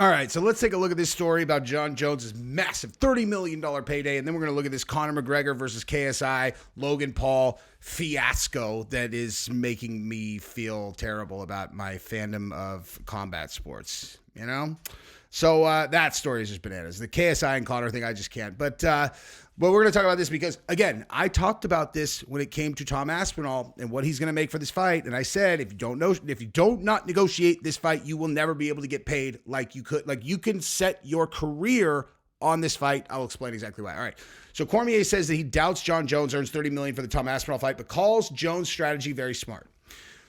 All right, so let's take a look at this story about Jon Jones' massive $30 million payday, and then we're going to look at this Conor McGregor versus KSI, Logan Paul fiasco that is making me feel terrible about my fandom of combat sports, you know? So that story is just bananas. The KSI and Conor thing, I just can't. But we're going to talk about this because, again, I talked about this when it came to Tom Aspinall and what he's going to make for this fight. And I said, if you don't not negotiate this fight, you will never be able to get paid like you could. Like, you can set your career on this fight. I'll explain exactly why. All right. So Cormier says that he doubts Jon Jones earns $30 million for the Tom Aspinall fight, but calls Jones' strategy very smart.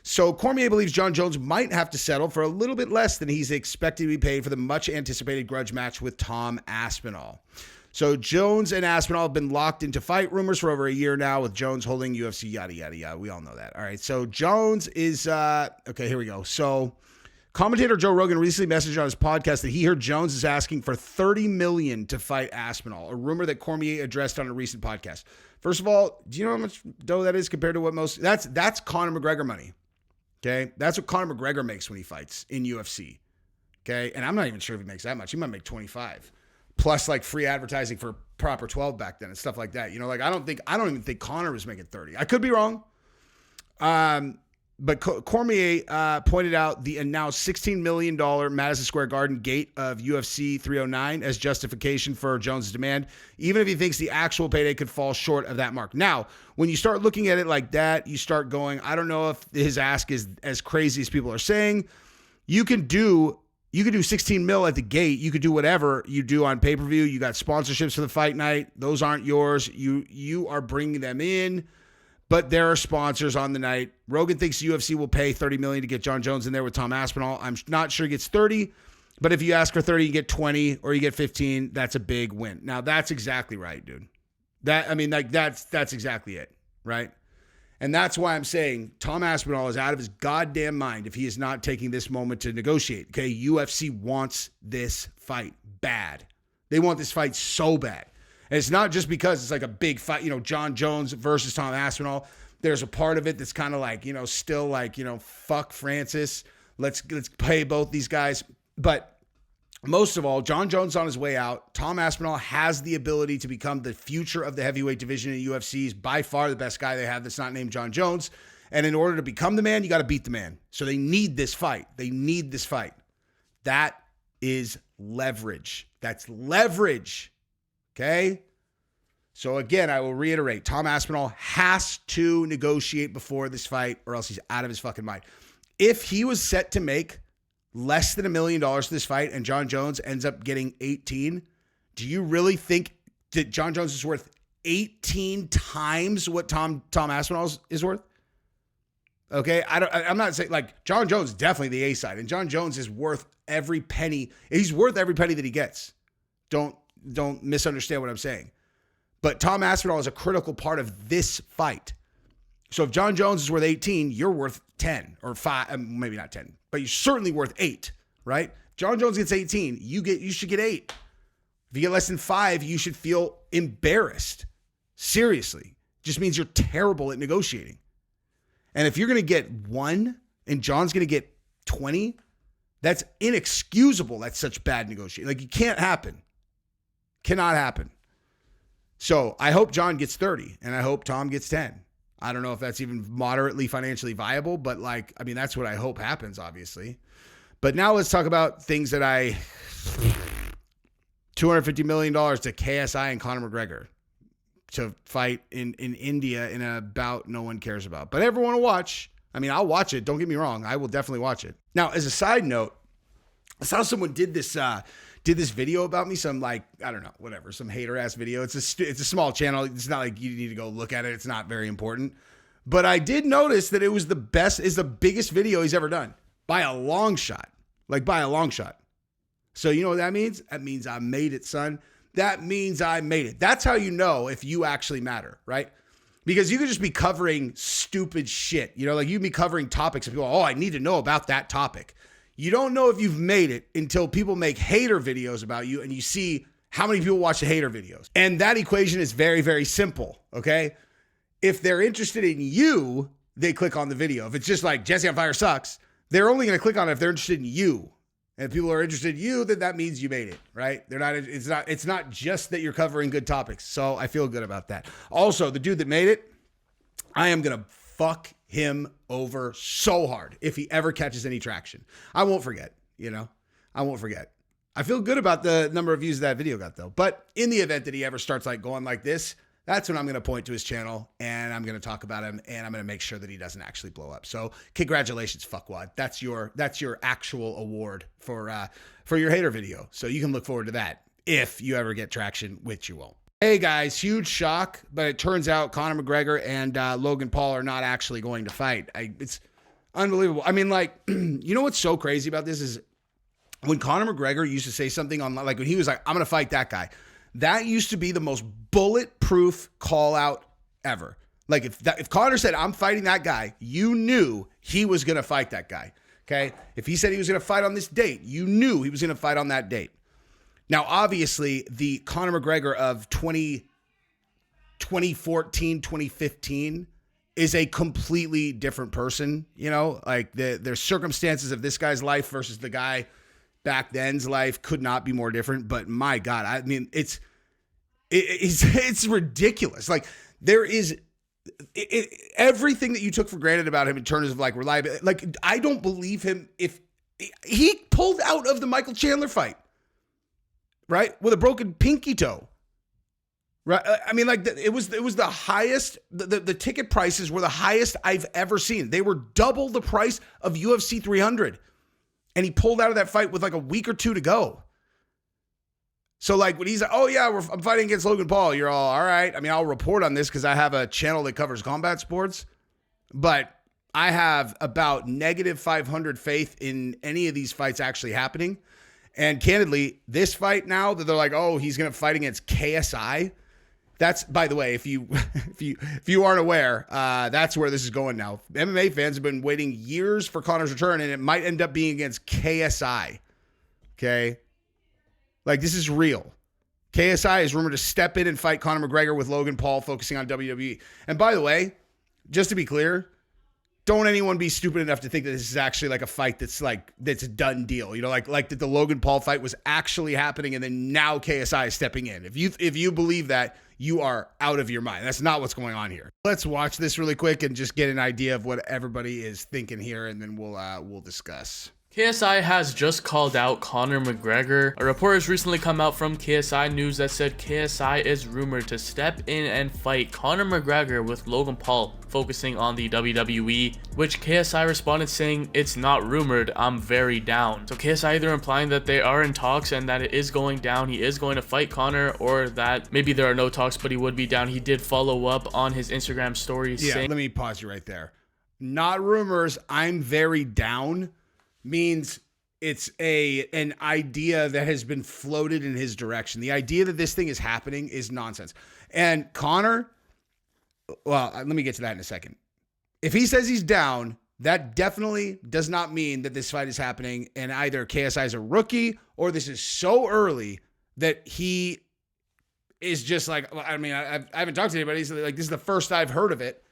So Cormier believes Jon Jones might have to settle for a little bit less than he's expected to be paid for the much-anticipated grudge match with Tom Aspinall. So Jones and Aspinall have been locked into fight rumors for over a year now, with Jones holding UFC, yada, yada, yada. We all know that. All right, so Jones is, okay, here we go. So commentator Joe Rogan recently messaged on his podcast that he heard Jones is asking for $30 million to fight Aspinall, a rumor that Cormier addressed on a recent podcast. First of all, do you know how much dough that is compared to what most, that's Conor McGregor money. Okay, that's what Conor McGregor makes when he fights in UFC. Okay, and I'm not even sure if he makes that much. He might make 25, plus like free advertising for Proper 12 back then and stuff like that. You know, like I don't even think Conor was making 30. I could be wrong. But Cormier pointed out the announced $16 million Madison Square Garden gate of UFC 309 as justification for Jones' demand, even if he thinks the actual payday could fall short of that mark. Now, when you start looking at it like that, you start going, I don't know if his ask is as crazy as people are saying. You can do 16 mil at the gate. You could do whatever you do on pay-per-view. You got sponsorships for the fight night. Those aren't yours. You are bringing them in. But there are sponsors on the night. Rogan thinks UFC will pay $30 million to get Jon Jones in there with Tom Aspinall. I'm not sure he gets 30, but if you ask for 30, you get 20 or you get 15. That's a big win. Now that's exactly right, dude. That's exactly it, right? And that's why I'm saying Tom Aspinall is out of his goddamn mind if he is not taking this moment to negotiate. Okay, UFC wants this fight bad. They want this fight so bad. And it's not just because it's like a big fight, Jon Jones versus Tom Aspinall. There's a part of it that's kind of like, still like, fuck Francis. Let's pay both these guys. But most of all, Jon Jones on his way out. Tom Aspinall has the ability to become the future of the heavyweight division in UFC. He's by far the best guy they have that's not named Jon Jones. And in order to become the man, you got to beat the man. So they need this fight. That is leverage. That's leverage. Okay? So again, I will reiterate, Tom Aspinall has to negotiate before this fight or else he's out of his fucking mind. If he was set to make less than $1 million for this fight and Jon Jones ends up getting 18, do you really think that Jon Jones is worth 18 times what Tom Aspinall is worth? Okay, I'm not saying, like, Jon Jones is definitely the A side, and Jon Jones is worth every penny. He's worth every penny that he gets. Don't misunderstand what I'm saying. But Tom Aspinall is a critical part of this fight. So if Jon Jones is worth 18, you're worth 10 or 5, maybe not 10, but you're certainly worth 8, right? Jon Jones gets 18, you should get 8. If you get less than 5, you should feel embarrassed. Seriously. Just means you're terrible at negotiating. And if you're going to get 1 and Jon's going to get 20, that's inexcusable. That's such bad negotiating. Like, it can't happen. Cannot happen. So I hope Jon gets 30 and I hope Tom gets 10. I don't know if that's even moderately financially viable, but that's what I hope happens, obviously. But now let's talk about things that $250 million to KSI and Conor McGregor to fight in India in a bout no one cares about. But everyone will watch. I'll watch it. Don't get me wrong. I will definitely watch it. Now, as a side note, I saw someone did this video about me, some some hater ass video. It's a small channel. It's not like you need to go look at it. It's not very important. But I did notice that it was the biggest video he's ever done by a long shot. So you know what that means? That means I made it, son. That means I made it. That's how you know if you actually matter, right? Because you could just be covering stupid shit. You can be covering topics and people, I need to know about that topic. You don't know if you've made it until people make hater videos about you and you see how many people watch the hater videos. And that equation is very, very simple, okay? If they're interested in you, they click on the video. If it's just like Jesse on Fire sucks, they're only going to click on it if they're interested in you. And if people are interested in you, then that means you made it, right? It's not just that you're covering good topics. So I feel good about that. Also, the dude that made it, I am going to fuck him over so hard if he ever catches any traction. I won't forget, I won't forget. I feel good about the number of views that video got, though. But in the event that he ever starts like going like this, that's when I'm going to point to his channel and I'm going to talk about him and I'm going to make sure that he doesn't actually blow up. So congratulations, fuckwad. That's your actual award for your hater video. So you can look forward to that if you ever get traction, which you won't. Hey guys, huge shock, but it turns out Conor McGregor and Logan Paul are not actually going to fight. It's unbelievable. I mean, like, you know what's so crazy about this is when Conor McGregor used to say something on, like when he was like, I'm going to fight that guy, that used to be the most bulletproof call out ever. Like if Conor said, I'm fighting that guy, you knew he was going to fight that guy. Okay. If he said he was going to fight on this date, you knew he was going to fight on that date. Now, obviously the Conor McGregor of 2014, 2015 is a completely different person. Like there's circumstances of this guy's life versus the guy back then's life could not be more different. But my God, I mean, it's ridiculous. Like there is everything that you took for granted about him in terms of like reliability. Like I don't believe him if he pulled out of the Michael Chandler fight, right, with a broken pinky toe. Right. I mean, like it was the highest. The ticket prices were the highest I've ever seen. They were double the price of UFC 300. And he pulled out of that fight with like a week or two to go. So like when he's like, oh yeah, I'm fighting against Logan Paul. You're all right. I mean, I'll report on this because I have a channel that covers combat sports. But I have about -500 faith in any of these fights actually happening. And candidly, this fight now that they're like, oh, he's going to fight against KSI. That's, by the way, if you aren't aware, that's where this is going now. MMA fans have been waiting years for Conor's return, and it might end up being against KSI. Okay? Like, this is real. KSI is rumored to step in and fight Conor McGregor with Logan Paul, focusing on WWE. And by the way, just to be clear, don't anyone be stupid enough to think that this is actually like a fight that's a done deal. Like that the Logan Paul fight was actually happening and then now KSI is stepping in. If you believe that, you are out of your mind. That's not what's going on here. Let's watch this really quick and just get an idea of what everybody is thinking here, and then we'll discuss. KSI has just called out Conor McGregor. A report has recently come out from KSI News that said KSI is rumored to step in and fight Conor McGregor with Logan Paul, focusing on the WWE, which KSI responded saying, it's not rumored, I'm very down. So KSI either implying that they are in talks and that it is going down, he is going to fight Conor, or that maybe there are no talks but he would be down. He did follow up on his Instagram story saying, let me pause you right there. Not rumors, I'm very down means it's an idea that has been floated in his direction. The idea that this thing is happening is nonsense. And Conor, well, let me get to that in a second. If he says he's down, that definitely does not mean that this fight is happening and either KSI is a rookie or this is so early that he is just like, I mean, I haven't talked to anybody. So like, this is the first I've heard of it.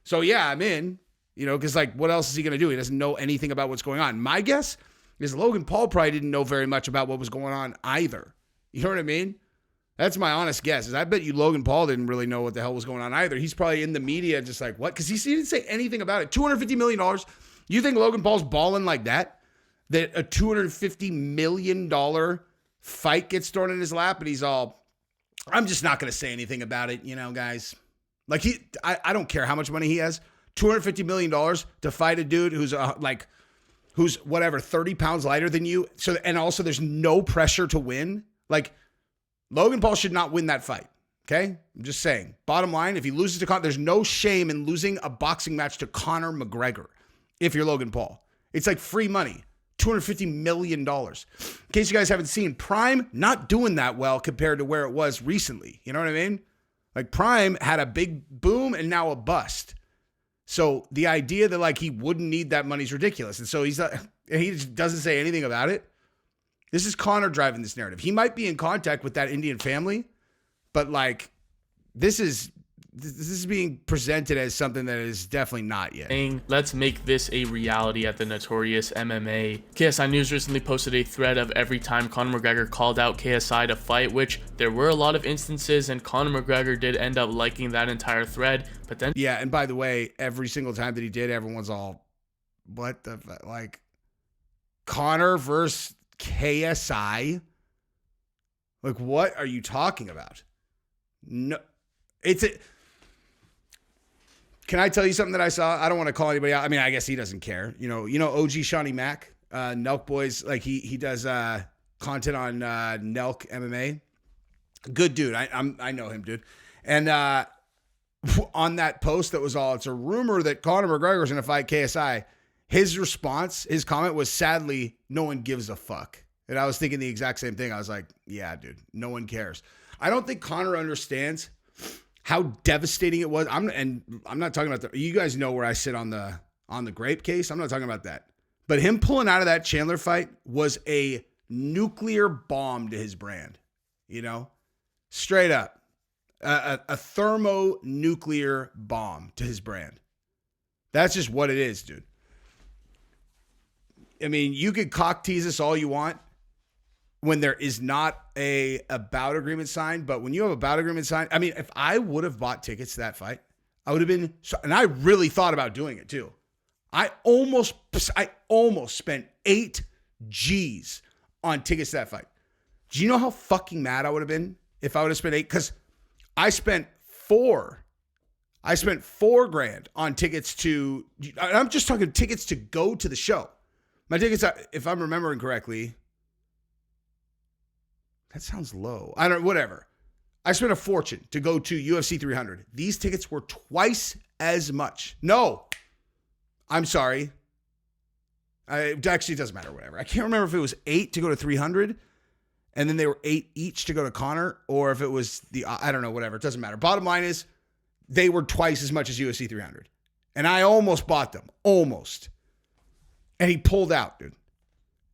So yeah, I'm in. Because like, what else is he going to do? He doesn't know anything about what's going on. My guess is Logan Paul probably didn't know very much about what was going on either. You know what I mean? That's my honest guess. Is I bet you Logan Paul didn't really know what the hell was going on either. He's probably in the media just like, what? Because he didn't say anything about it. $250 million. You think Logan Paul's balling like that? That a $250 million fight gets thrown in his lap and he's all, I'm just not going to say anything about it, guys. Like I don't care how much money he has. $250 million to fight a dude who's whatever, 30 pounds lighter than you. So, and also there's no pressure to win. Like Logan Paul should not win that fight. Okay. I'm just saying, bottom line, if he loses to Conor, there's no shame in losing a boxing match to Conor McGregor. If you're Logan Paul, it's like free money, $250 million. In case you guys haven't seen, Prime not doing that well compared to where it was recently. You know what I mean? Like Prime had a big boom and now a bust. So the idea that like he wouldn't need that money is ridiculous. And so he just doesn't say anything about it. This is Conor driving this narrative. He might be in contact with that Indian family, but like this is this is being presented as something that is definitely not yet. Let's make this a reality at the Notorious MMA. KSI News recently posted a thread of every time Conor McGregor called out KSI to fight, which there were a lot of instances, and Conor McGregor did end up liking that entire thread. But then, yeah, and by the way, every single time that he did, everyone's all, what the like, Conor versus KSI? Like, what are you talking about? No, can I tell you something that I saw? I don't want to call anybody out. I mean, I guess he doesn't care. You know, OG Shawnee Mack, Nelk Boys, like he does content on Nelk MMA. Good dude. I know him, dude. And on that post that was all, it's a rumor that Conor McGregor is going to fight KSI. His response, his comment was, sadly, no one gives a fuck. And I was thinking the exact same thing. I was like, yeah, dude, no one cares. I don't think Conor understands how devastating it was. I'm not talking about you guys know where I sit on the grape case. I'm not talking about that. But him pulling out of that Chandler fight was a nuclear bomb to his brand. You know, straight up, a thermonuclear bomb to his brand. That's just what it is, dude. I mean, you could cock tease us all you want when there is not a bout agreement signed, but when you have a bout agreement signed, I mean, if I would have bought tickets to that fight, I would have been, and I really thought about doing it too. I almost spent 8 G's on tickets to that fight. Do you know how fucking mad I would have been if I would have spent 8? Because I spent $4 grand on tickets to, I'm just talking tickets to go to the show. My tickets, if I'm remembering correctly, that sounds low. I don't, whatever. I spent a fortune to go to UFC 300. These tickets were twice as much. No, I'm sorry. It actually doesn't matter, whatever. I can't remember if it was 8 to go to 300 and then they were 8 each to go to Conor, or if it was I don't know, whatever. It doesn't matter. Bottom line is they were twice as much as UFC 300. And I almost bought them. Almost. And he pulled out, dude.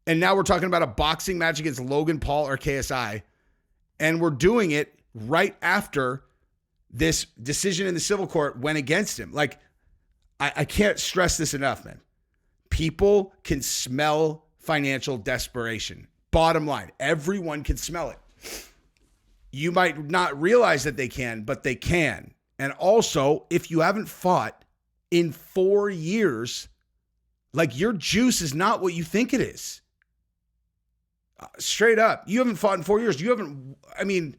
And now we're talking about a boxing match against Logan Paul or KSI. And we're doing it right after this decision in the civil court went against him. Like, I can't stress this enough, man. People can smell financial desperation. Bottom line, everyone can smell it. You might not realize that they can, but they can. And also, if you haven't fought in 4 years, like, your juice is not what you think it is. Straight up. You haven't fought in 4 years. I mean,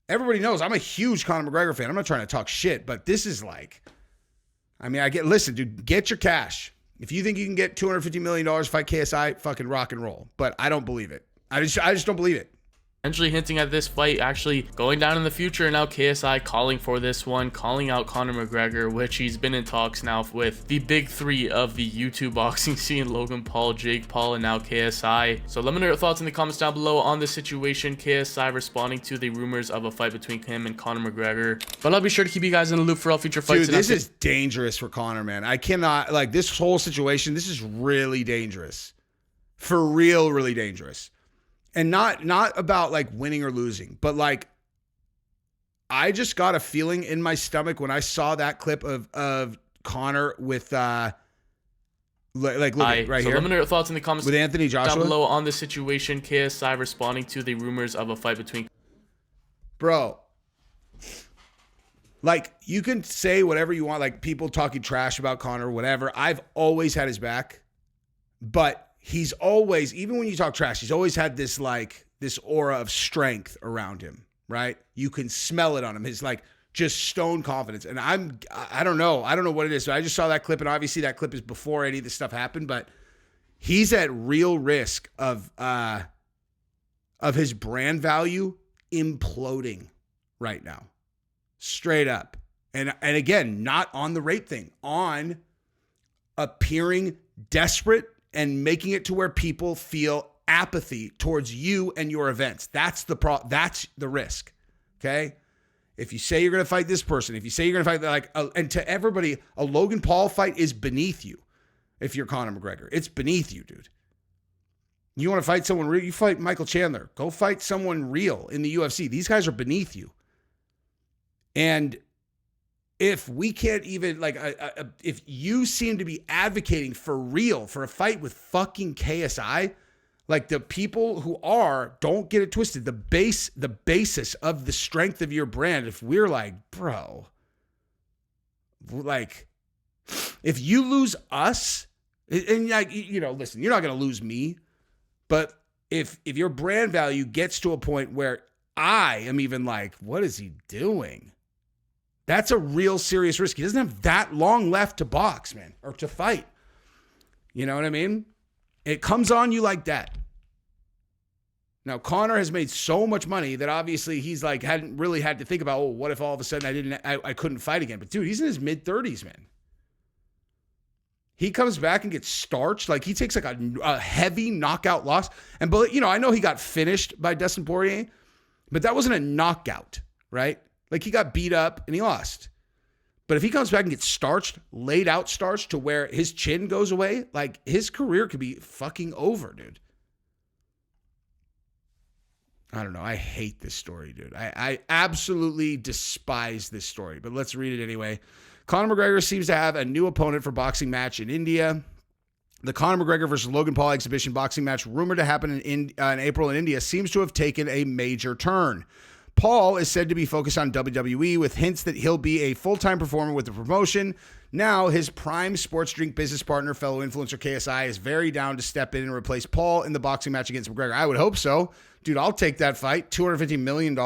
everybody knows I'm a huge Conor McGregor fan. I'm not trying to talk shit, but this is like, I mean, listen, dude, get your cash. If you think you can get $250 million to fight KSI, fucking rock and roll. But I don't believe it. I just don't believe it. Potentially hinting at this fight actually going down in the future. Now KSI calling for this one, calling out Conor McGregor, which he's been in talks now with the big 3 of the YouTube boxing scene: Logan Paul, Jake Paul, and now KSI. So let me know your thoughts in the comments down below on the situation. KSI responding to the rumors of a fight between him and Conor McGregor. But I'll be sure to keep you guys in the loop for all future fights. Dude, this is dangerous for Conor, man. I cannot, like, this whole situation, this is really dangerous. For real, really dangerous. And not about like winning or losing, but like, I just got a feeling in my stomach when I saw that clip of Conor with look right so here. Let me know your thoughts in the comments with Anthony Joshua down below on the situation. KSI responding to the rumors of a fight between. Bro, like, you can say whatever you want, like people talking trash about Conor, whatever. I've always had his back, but he's always, even when you talk trash, he's always had this aura of strength around him, right? You can smell it on him. His like just stone confidence. And I don't know what it is. So I just saw that clip, and obviously that clip is before any of this stuff happened, but he's at real risk of his brand value imploding right now. Straight up. And again, not on the rape thing, on appearing desperate and making it to where people feel apathy towards you and your events. That's the risk. Okay? If you say you're going to fight this person, if you say you're going to fight and to everybody, a Logan Paul fight is beneath you. If you're Conor McGregor, it's beneath you, dude. You want to fight someone real, you fight Michael Chandler. Go fight someone real in the UFC. These guys are beneath you. And if we can't even, like, if you seem to be advocating for real for a fight with fucking KSI, like, the people who are, don't get it twisted, the basis of the strength of your brand, if we're like, bro, like, if you lose us, and like, you know, listen, you're not going to lose me, but if your brand value gets to a point where I am even like, what is he doing? That's a real serious risk. He doesn't have that long left to box, man, or to fight. You know what I mean? It comes on you like that. Now, Conor has made so much money that obviously he's like, hadn't really had to think about, oh, what if all of a sudden I couldn't fight again? But dude, he's in his mid-30s, man. He comes back and gets starched. Like, he takes like a heavy knockout loss. And, you know, I know he got finished by Dustin Poirier, but that wasn't a knockout, right? Like, he got beat up and he lost. But if he comes back and gets starched, laid out starched to where his chin goes away, like, his career could be fucking over, dude. I don't know. I hate this story, dude. I absolutely despise this story, but let's read it anyway. Conor McGregor seems to have a new opponent for boxing match in India. The Conor McGregor versus Logan Paul exhibition boxing match, rumored to happen in April in India, seems to have taken a major turn. Paul is said to be focused on WWE, with hints that he'll be a full-time performer with the promotion. Now, his prime sports drink business partner, fellow influencer KSI, is very down to step in and replace Paul in the boxing match against McGregor. I would hope so. Dude, I'll take that fight. $250 million.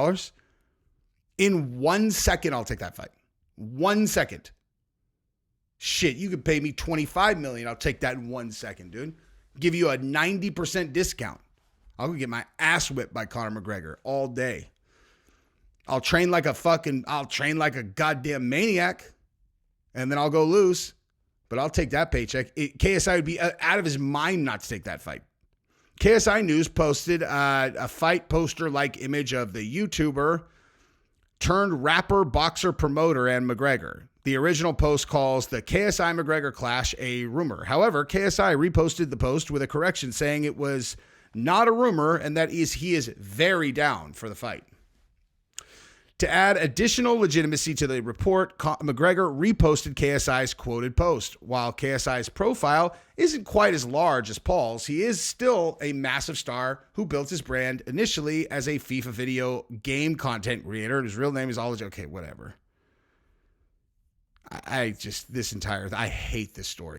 In 1 second, I'll take that fight. 1 second. Shit, you could pay me $25 million. I'll take that in 1 second, dude. Give you a 90% discount. I'll go get my ass whipped by Conor McGregor all day. I'll train like a goddamn maniac, and then I'll go lose, but I'll take that paycheck. KSI would be out of his mind not to take that fight. KSI News posted a fight poster-like image of the YouTuber turned rapper, boxer, promoter, and McGregor. The original post calls the KSI-McGregor clash a rumor. However, KSI reposted the post with a correction saying it was not a rumor and that he is very down for the fight. To add additional legitimacy to the report, McGregor reposted KSI's quoted post. While KSI's profile isn't quite as large as Paul's, he is still a massive star who built his brand initially as a FIFA video game content creator. His real name is okay, whatever. I hate this story.